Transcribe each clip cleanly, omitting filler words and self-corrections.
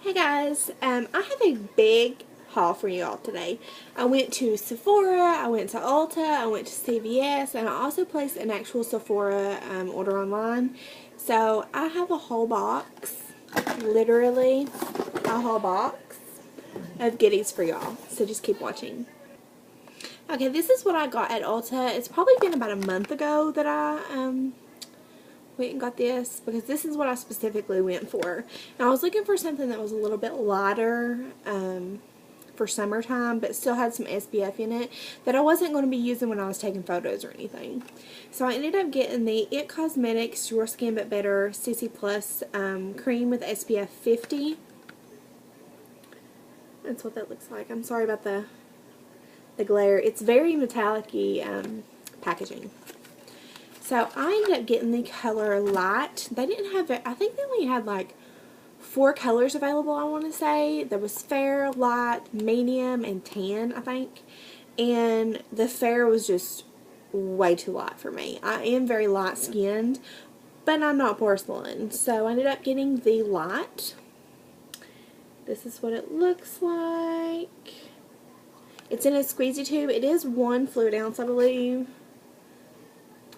Hey guys, I have a big haul for you all today. I went to Sephora, I went to Ulta, I went to CVS, and I also placed an actual Sephora order online. So I have a whole box, literally a whole box of goodies for y'all. So just keep watching. Okay, this is what I got at Ulta. It's probably been about a month ago that I went and got this, because this is what I specifically went for. And I was looking for something that was a little bit lighter for summertime, but still had some SPF in it that I wasn't going to be using when I was taking photos or anything. So I ended up getting the It Cosmetics Your Skin But Better CC Plus cream with SPF 50. That's what that looks like. I'm sorry about the glare. It's very metallic-y packaging. So I ended up getting the color Light. They didn't have it. I think they only had like 4 colors available, I want to say. There was Fair, Light, Medium, and Tan, I think. And the Fair was just way too light for me. I am very light skinned, but I'm not porcelain. So I ended up getting the Light. This is what it looks like. It's in a squeezy tube. It is 1 fluid ounce, I believe.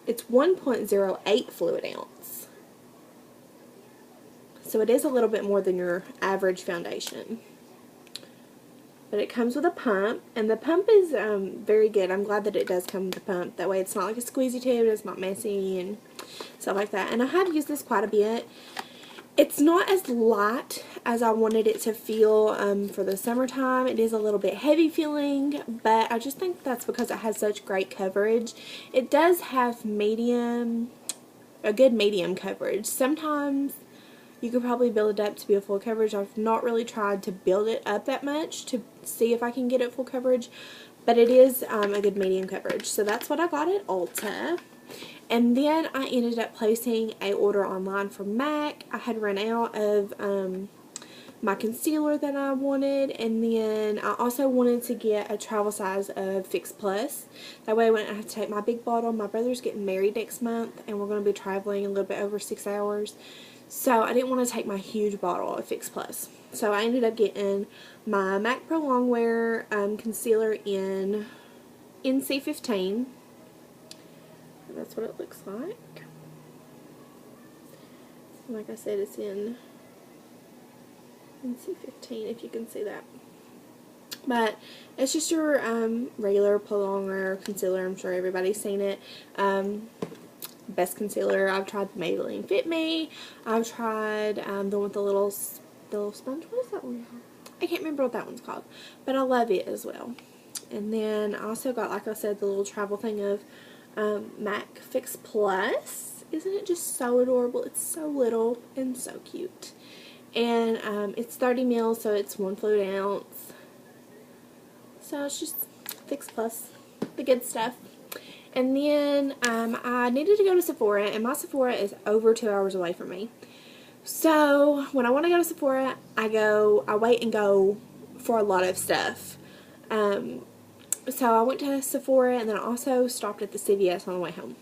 It's 1.08 fluid ounce. So it is a little bit more than your average foundation. But it comes with a pump, and the pump is very good. I'm glad that it does come with a pump. That way it's not like a squeezy tube, it's not messy and stuff like that. And I have used this quite a bit. It's not as light as I wanted it to feel for the summertime. It is a little bit heavy feeling, but I just think that's because it has such great coverage. It does have a good medium coverage. Sometimes you could probably build it up to be a full coverage. I've not really tried to build it up that much to see if I can get it full coverage, but it is a good medium coverage. So that's what I got at Ulta. And then I ended up placing an order online from MAC. I had run out of my concealer that I wanted, and then I also wanted to get a travel size of Fix Plus. That way I wouldn't have to take my big bottle. My brother's getting married next month, and we're going to be traveling a little bit over 6 hours. So I didn't want to take my huge bottle of Fix Plus. So I ended up getting my MAC Pro Longwear concealer in NC15. That's what it looks like. Like I said, it's in NC15, if you can see that. But it's just your regular Pro Longwear concealer. I'm sure everybody's seen it. Best concealer. I've tried the Maybelline Fit Me. I've tried the one with the little sponge. What is that one called? I can't remember what that one's called. But I love it as well. And then I also got, like I said, the little travel thing of MAC Fix Plus. Isn't it just so adorable? It's so little and so cute. And it's 30 mils, so it's 1 fluid ounce. So it's just Fix Plus, the good stuff. And then I needed to go to Sephora, and my Sephora is over 2 hours away from me. So when I want to go to Sephora, I wait and go for a lot of stuff. So I went to Sephora, and then I also stopped at the CVS on the way home.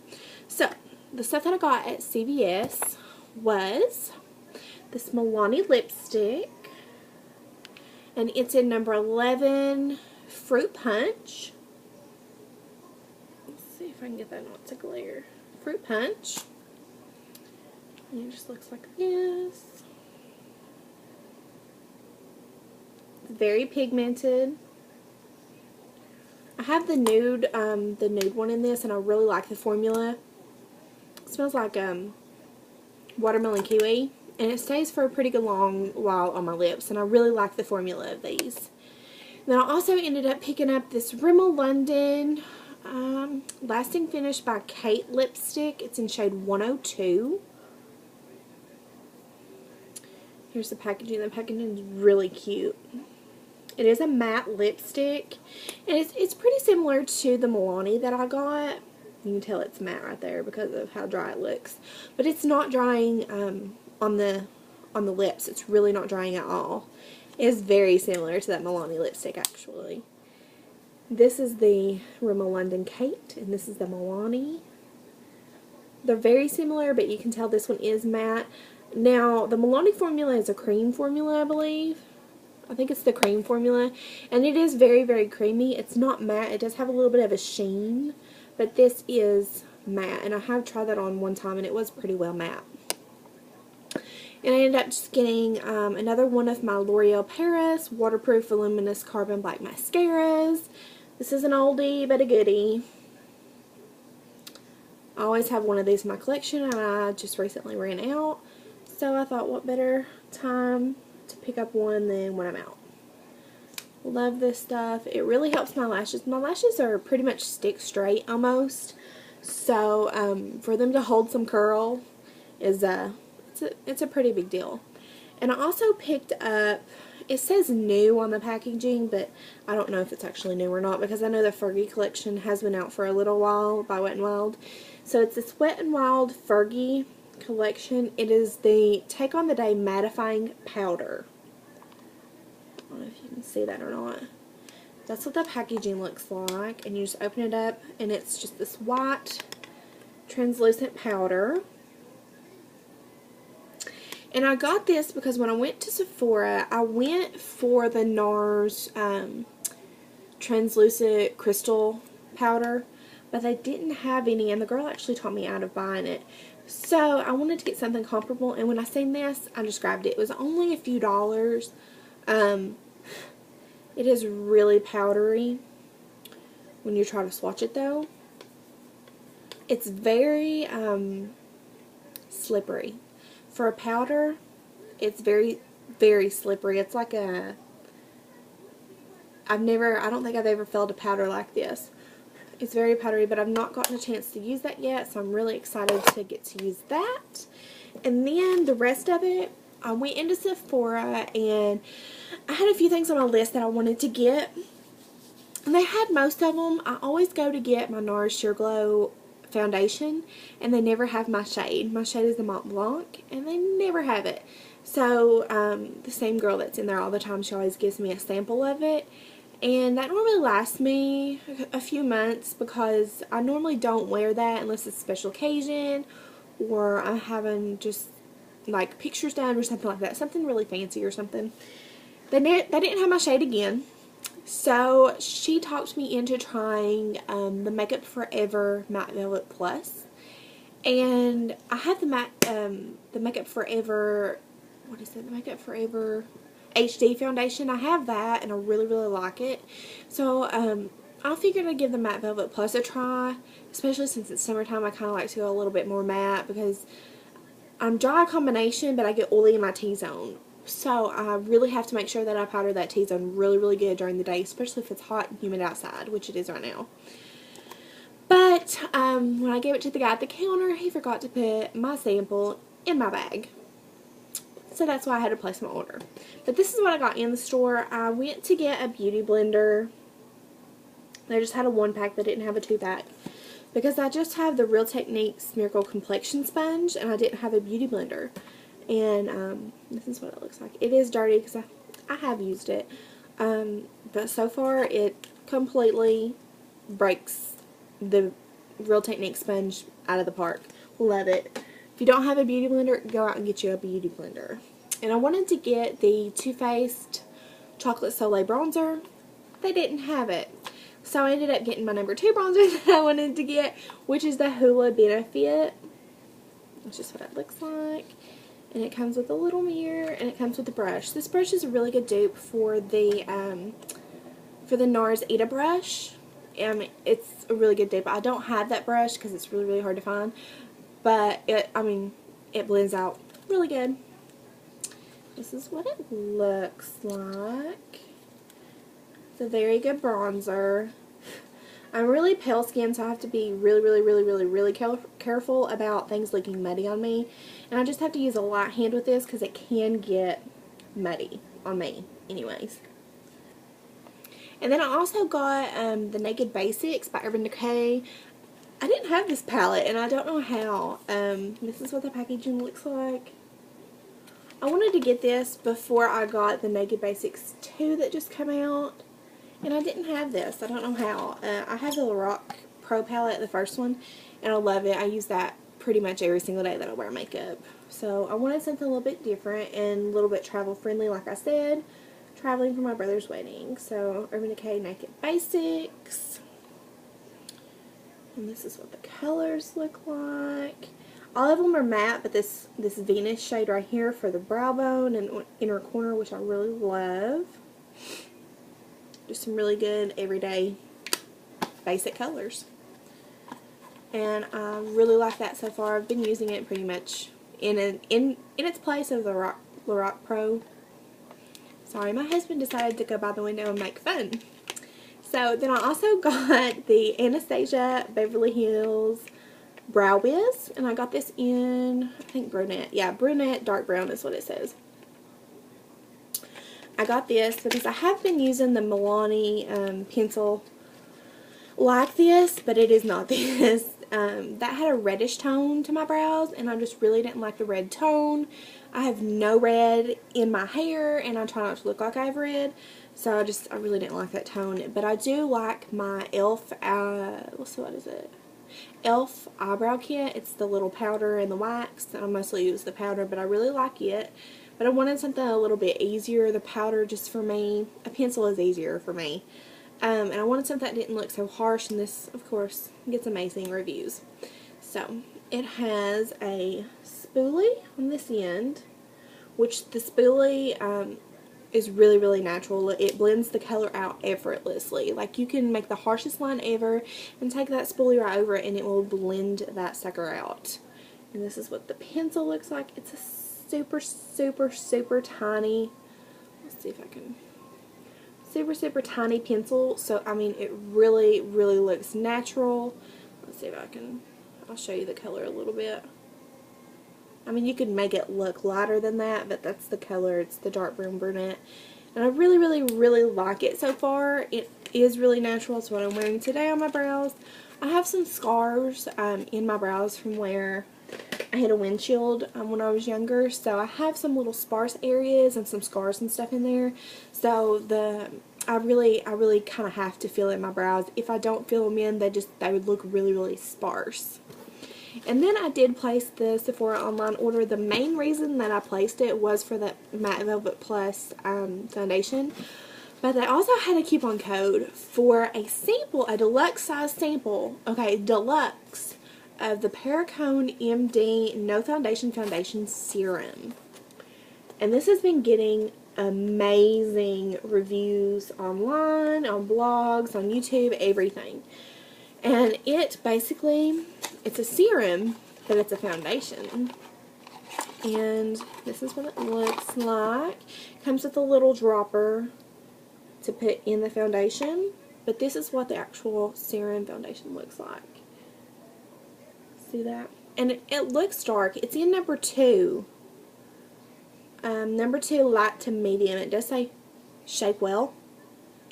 So the stuff that I got at CVS was this Milani lipstick, and it's in number 11 Fruit Punch. Let's see if I can get that not to glare. Fruit Punch. And it just looks like this. It's very pigmented. I have the nude one in this, and I really like the formula. It smells like watermelon kiwi, and it stays for a pretty good long while on my lips, and I really like the formula of these. Then I also ended up picking up this Rimmel London Lasting Finish by Kate lipstick. It's in shade 102. Here's the packaging. The packaging is really cute. It is a matte lipstick, and it's pretty similar to the Milani that I got. You can tell it's matte right there because of how dry it looks. But it's not drying on the lips. It's really not drying at all. It is very similar to that Milani lipstick, actually. This is the Rimmel London Kate, and this is the Milani. They're very similar, but you can tell this one is matte. Now, the Milani formula is a cream formula, I believe. I think it's the cream formula. And it is very, very creamy. It's not matte. It does have a little bit of a sheen. But this is matte. And I have tried that on one time, and it was pretty well matte. And I ended up just getting another one of my L'Oreal Paris Waterproof Voluminous Carbon Black Mascaras. This is an oldie, but a goodie. I always have one of these in my collection, and I just recently ran out. So I thought, what better time to pick up one than when I'm out. Love this stuff. It really helps my lashes. My lashes are pretty much stick straight almost. So for them to hold some curl is it's a pretty big deal. And I also picked up, it says new on the packaging, but I don't know if it's actually new or not, because I know the Fergie collection has been out for a little while by Wet n Wild. So it's this Wet n Wild Fergie collection. It is the Take on the Day Mattifying Powder. I don't know if you can see that or not. That's what the packaging looks like. And you just open it up, and it's just this white translucent powder. And I got this because when I went to Sephora, I went for the NARS translucent crystal powder, but they didn't have any, and the girl actually taught me out of buying it. So I wanted to get something comparable, and when I seen this, I just grabbed it. It was only a few dollars. It is really powdery when you try to swatch it, though. It's very slippery. For a powder, it's very, very slippery. It's like a, I don't think I've ever felt a powder like this. It's very powdery, but I've not gotten a chance to use that yet, so I'm really excited to get to use that. And then the rest of it, I went into Sephora, and I had a few things on my list that I wanted to get. And they had most of them. I always go to get my NARS Sheer Glow foundation, and they never have my shade. My shade is the Mont Blanc, and they never have it. So the same girl that's in there all the time, she always gives me a sample of it, and that normally lasts me a few months, because I normally don't wear that unless it's a special occasion, or I'm having just like pictures done or something like that, something really fancy or something. They didn't have my shade again. So she talked me into trying the Makeup Forever Matte Velvet Plus, and I have the Makeup Forever, what is it? The Makeup Forever HD foundation. I have that, and I really, really like it. So I figured I'd give the Matte Velvet Plus a try, especially since it's summertime. I kind of like to go a little bit more matte, because I'm dry combination, but I get oily in my T-zone. So I really have to make sure that I powder that T-zone really, really good during the day, especially if it's hot and humid outside, which it is right now. But when I gave it to the guy at the counter, he forgot to put my sample in my bag. So that's why I had to place my order. But this is what I got in the store. I went to get a beauty blender. They just had a 1-pack. They didn't have a 2-pack. Because I just have the Real Techniques Miracle Complexion Sponge, and I didn't have a beauty blender. And this is what it looks like. It is dirty because I have used it. But so far it completely breaks the Real Technique sponge out of the park. Love it. If you don't have a beauty blender, go out and get you a beauty blender. And I wanted to get the Too Faced Chocolate Soleil Bronzer. They didn't have it. So I ended up getting my number 2 bronzer that I wanted to get, which is the Hoola Benefit. That's just what it looks like. And it comes with a little mirror, and it comes with a brush. This brush is a really good dupe for the NARS Ita brush. It's a really good dupe. I don't have that brush because it's really, really hard to find. But it blends out really good. This is what it looks like. It's a very good bronzer. I'm really pale skinned, so I have to be really, really, really, really, really careful about things looking muddy on me. And I just have to use a light hand with this because it can get muddy on me anyways. And then I also got the Naked Basics by Urban Decay. I didn't have this palette, and I don't know how. This is what the packaging looks like. I wanted to get this before I got the Naked Basics 2 that just came out. And I didn't have this. I don't know how. I have the Lorac Pro palette, the first one, and I love it. I use that pretty much every single day that I wear makeup. So I wanted something a little bit different and a little bit travel friendly, like I said, traveling for my brother's wedding. So Urban Decay Naked Basics. And this is what the colors look like. All of them are matte, but this Venus shade right here for the brow bone and inner corner, which I really love. Just some really good everyday basic colors. And I really like that so far. I've been using it pretty much in its place of the Lorac Pro. Sorry, my husband decided to go by the window and make fun. So then I also got the Anastasia Beverly Hills Brow Wiz, and I got this in, I think, brunette. Yeah, brunette, dark brown is what it says. I got this because I have been using the Milani pencil like this, but it is not this. That had a reddish tone to my brows, and I just really didn't like the red tone. I have no red in my hair, and I try not to look like I have red, so I really didn't like that tone. But I do like my e.l.f. Let's see, what is it? e.l.f. eyebrow kit. It's the little powder and the wax. I mostly use the powder, but I really like it. But I wanted something a little bit easier. The powder, just for me, a pencil is easier for me. And I wanted something that didn't look so harsh, and this, of course, gets amazing reviews. So, it has a spoolie on this end, which the spoolie is really, really natural. It blends the color out effortlessly. Like, you can make the harshest line ever and take that spoolie right over it, and it will blend that sucker out. And this is what the pencil looks like. It's a super, super, super tiny, let's see if I can, super, super tiny pencil. So, I mean, it really, really looks natural. Let's see if I can, I'll show you the color a little bit. I mean, you could make it look lighter than that, but that's the color. It's the dark brown brunette. And I really, really, really like it so far. It is really natural. It's what I'm wearing today on my brows. I have some scars in my brows from where I hit a windshield when I was younger, so I have some little sparse areas and some scars and stuff in there. So I really kind of have to fill in my brows. If I don't fill them in, they would look really, really sparse. And then I did place the Sephora online order. The main reason that I placed it was for the Matte Velvet Plus foundation. But they also had a coupon code for a sample, a deluxe size sample, okay, deluxe, of the Perricone MD No Foundation Serum. And this has been getting amazing reviews online, on blogs, on YouTube, everything. And it basically, it's a serum, but it's a foundation. And this is what it looks like. It comes with a little dropper to put in the foundation. But this is what the actual serum foundation looks like. See that? And it looks dark. It's in number 2. Number 2, light to medium. It does say shake well.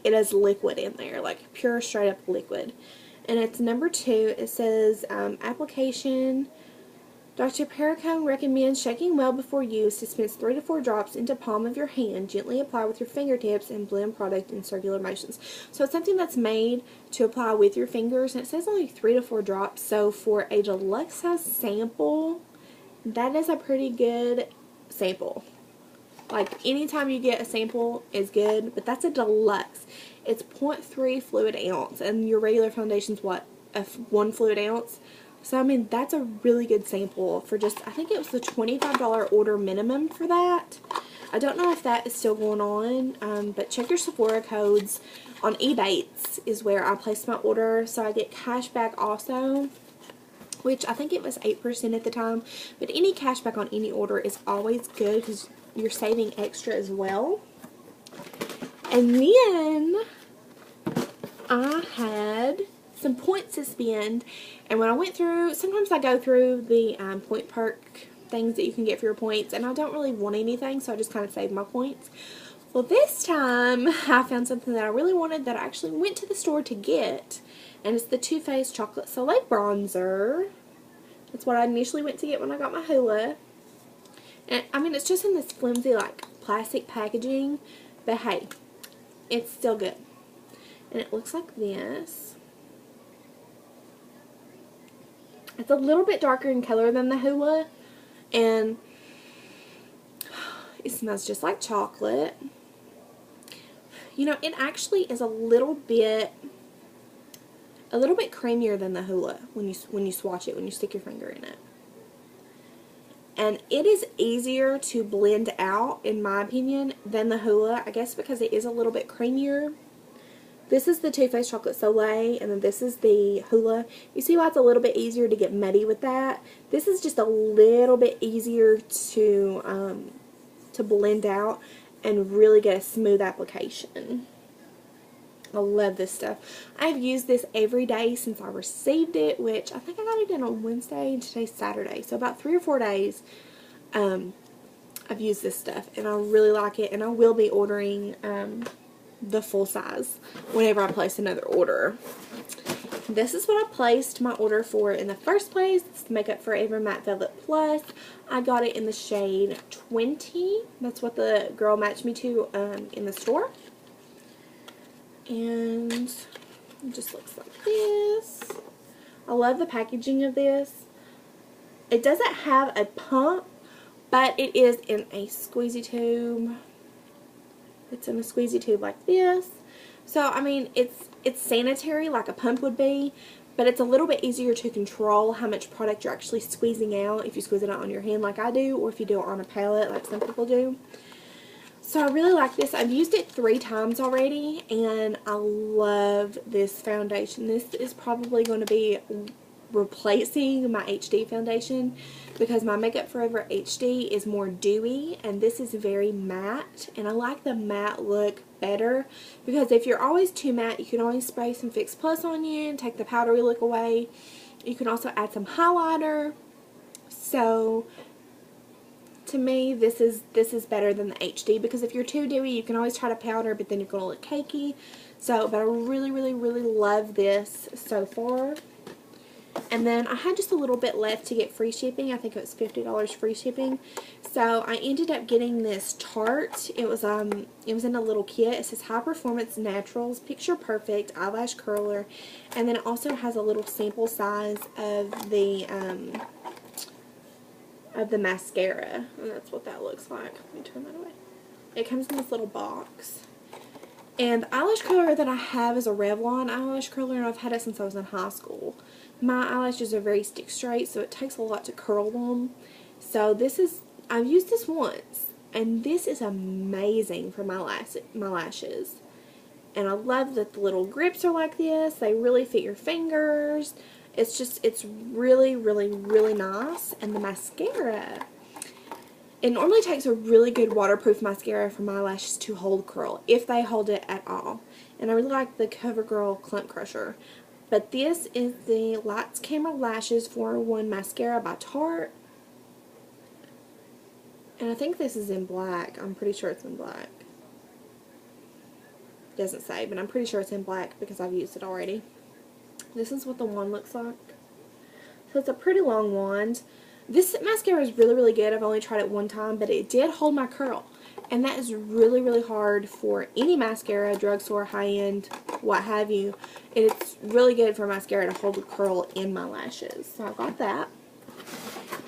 It has liquid in there, like pure straight up liquid. And it's number 2. It says application. Dr. Perricone recommends shaking well before use. Dispense 3 to 4 drops into palm of your hand. Gently apply with your fingertips and blend product in circular motions. So it's something that's made to apply with your fingers. And it says only 3 to 4 drops. So for a deluxe size sample, that is a pretty good sample. Like, anytime you get a sample is good, but that's a deluxe. It's 0.3 fluid ounce, and your regular foundation's what? 1 fluid ounce? So, I mean, that's a really good sample for just, I think it was the $25 order minimum for that. I don't know if that is still going on, but check your Sephora codes. On Ebates is where I placed my order, so I get cash back also, which I think it was 8% at the time. But any cash back on any order is always good because you're saving extra as well. And then I had some points to spend, and when I went through, sometimes I go through the point perk things that you can get for your points, and I don't really want anything, so I just kind of save my points. Well, this time I found something that I really wanted that I actually went to the store to get, and it's the Too Faced Chocolate Soleil Bronzer. That's what I initially went to get when I got my hula. And I mean, it's just in this flimsy, like, plastic packaging, but hey, it's still good. And it looks like this. It's a little bit darker in color than the Hoola, and it smells just like chocolate. You know, it actually is a little bit creamier than the Hoola when you swatch it, when you stick your finger in it. And it is easier to blend out, in my opinion, than the Hoola, I guess because it is a little bit creamier. This is the Too Faced Chocolate Soleil, and then this is the Hoola. You see why it's a little bit easier to get muddy with that? This is just a little bit easier to blend out and really get a smooth application. I love this stuff. I've used this every day since I received it, which I think I got it in on Wednesday and today's Saturday. So about 3 or 4 days I've used this stuff, and I really like it, and I will be ordering the full size whenever I place another order. This is what I placed my order for in the first place. It's Makeup Forever Matte Velvet Plus. I got it in the shade 20. That's what the girl matched me to in the store. And it just looks like this. I love the packaging of this. It doesn't have a pump, but it is in a squeezy tube. It's in a squeezy tube like this. So, I mean, it's sanitary like a pump would be, but it's a little bit easier to control how much product you're actually squeezing out if you squeeze it out on your hand like I do, or if you do it on a palette like some people do. So I really like this. I've used it 3 times already, and I love this foundation. This is probably going to be replacing my HD foundation because my Makeup Forever HD is more dewy, and this is very matte, and I like the matte look better because if you're always too matte, you can always spray some Fix Plus on you and take the powdery look away. You can also add some highlighter. So to me, this is better than the HD, because if you're too dewy, you can always try to powder, but then you're going to look cakey. So, but I really, really, really love this so far. And then I had just a little bit left to get free shipping. I think it was $50 free shipping. So I ended up getting this Tarte. It was in a little kit. It says High Performance Naturals Picture Perfect Eyelash Curler, and then it also has a little sample size of the mascara, and that's what that looks like. Let me turn that away. It comes in this little box. And the eyelash curler that I have is a Revlon eyelash curler, and I've had it since I was in high school. My eyelashes are very stick straight, so it takes a lot to curl them. So I've used this once, and this is amazing for my lashes. And I love that the little grips are like this. They really fit your fingers. It's really, really, really nice. And the mascara, it normally takes a really good waterproof mascara for my lashes to hold curl, if they hold it at all. And I really like the CoverGirl Clump Crusher. But this is the Lights Camera Lashes 4-in-1 Mascara by Tarte. And I think this is in black. I'm pretty sure it's in black. Doesn't say, but I'm pretty sure it's in black because I've used it already. This is what the wand looks like. So it's a pretty long wand. This mascara is really, really good. I've only tried it one time, but it did hold my curl. And that is really, really hard for any mascara, drugstore, high-end, what have you. And it's really good for mascara to hold the curl in my lashes. So I got that.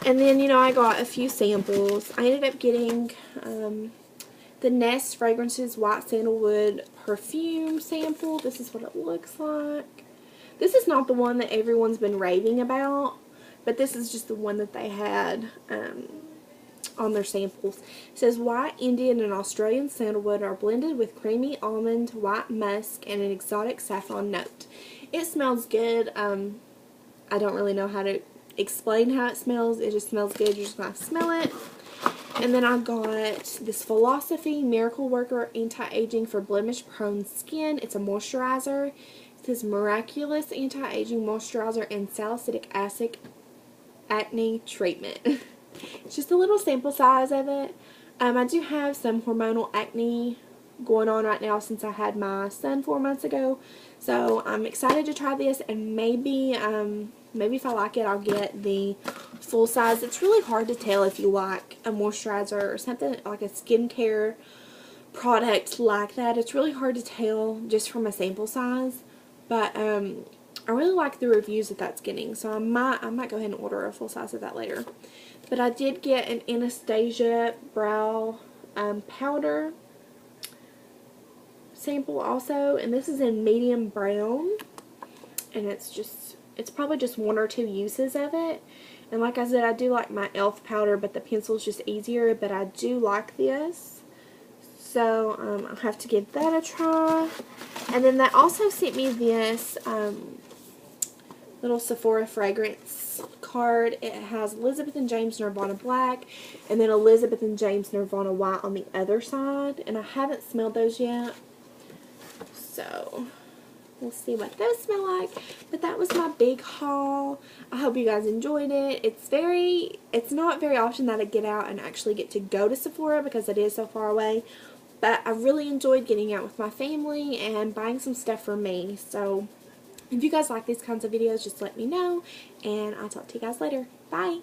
And then, you know, I got a few samples. I ended up getting the Nest Fragrances White Sandalwood Perfume sample. This is what it looks like. This is not the one that everyone's been raving about, but this is just the one that they had on their samples. It says white Indian and Australian sandalwood are blended with creamy almond, white musk, and an exotic saffron note. It smells good. I don't really know how to explain how it smells. It just smells good. You're just going to smell it. And then I got this Philosophy Miracle Worker Anti-Aging for Blemish Prone Skin. It's a moisturizer. It says Miraculous Anti-Aging Moisturizer and Salicylic Acid Acne Treatment. It's just a little sample size of it. I do have some hormonal acne going on right now since I had my son 4 months ago. So I'm excited to try this, and maybe if I like it, I'll get the full size. It's really hard to tell if you like a moisturizer or something like a skincare product like that. It's really hard to tell just from a sample size. But I really like the reviews that that's getting, so I might go ahead and order a full size of that later. But I did get an Anastasia brow powder sample also, and this is in medium brown, and it's probably just 1 or 2 uses of it. And like I said, I do like my e.l.f. powder, but the pencil's just easier, but I do like this. So I'll have to give that a try. And then they also sent me this little Sephora fragrance card. It has Elizabeth and James Nirvana Black, and then Elizabeth and James Nirvana White on the other side. And I haven't smelled those yet, so we'll see what those smell like. But that was my big haul. I hope you guys enjoyed it. It's not very often that I get out and actually get to go to Sephora because it is so far away. But I really enjoyed getting out with my family and buying some stuff for me. So if you guys like these kinds of videos, just let me know. And I'll talk to you guys later. Bye.